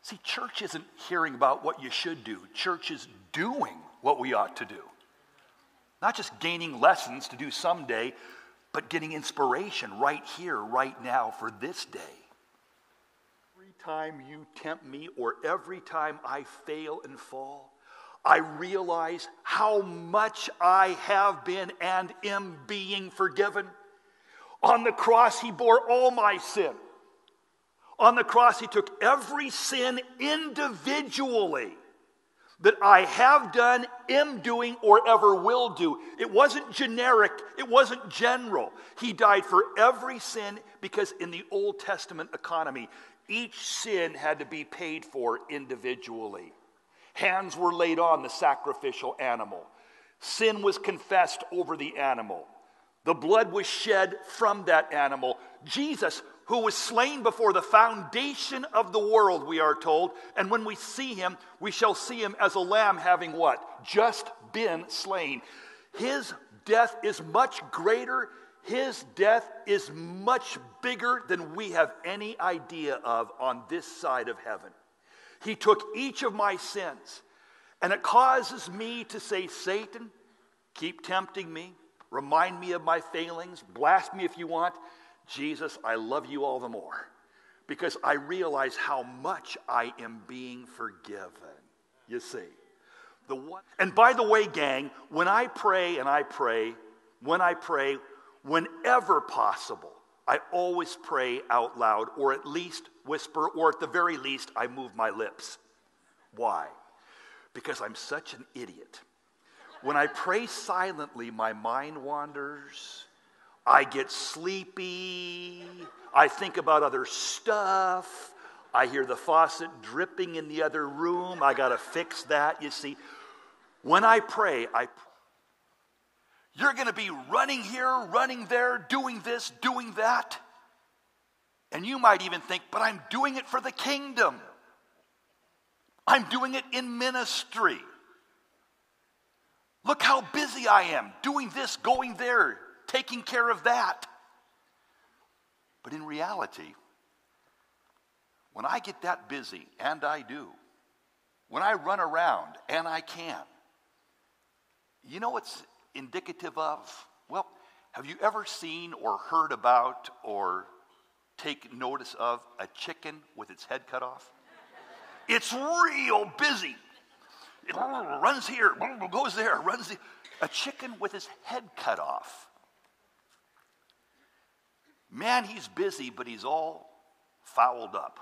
See, church isn't hearing about what you should do. Church is doing what we ought to do. Not just gaining lessons to do someday, but getting inspiration right here, right now for this day. Every time you tempt me or every time I fail and fall, I realize how much I have been and am being forgiven. On the cross, he bore all my sin. On the cross, he took every sin individually that I have done, am doing, or ever will do. It wasn't generic. It wasn't general. He died for every sin because in the Old Testament economy, each sin had to be paid for individually. Hands were laid on the sacrificial animal. Sin was confessed over the animal. The blood was shed from that animal. Jesus, who was slain before the foundation of the world, we are told. And when we see him, we shall see him as a lamb having what? Just been slain. His death is much greater. His death is much bigger than we have any idea of on this side of heaven. He took each of my sins. And it causes me to say, Satan, keep tempting me. Remind me of my failings. Blast me if you want. Jesus, I love you all the more because I realize how much I am being forgiven. You see. And by the way, gang, when I pray, whenever possible, I always pray out loud or at least whisper or at the very least I move my lips. Why? Because I'm such an idiot. When I pray silently, my mind wanders. I get sleepy. I think about other stuff. I hear the faucet dripping in the other room. I got to fix that, you see. When I pray, you're going to be running here, running there, doing this, doing that. And you might even think, but I'm doing it for the kingdom. I'm doing it in ministry. Look how busy I am, doing this, going there, taking care of that. But in reality, when I get that busy, and I do, when I run around, and I can, you know what's indicative of? Well, have you ever seen or heard about or take notice of a chicken with its head cut off? It's real busy. It runs here, goes there, runs there. A chicken with his head cut off. Man, he's busy, but he's all fouled up.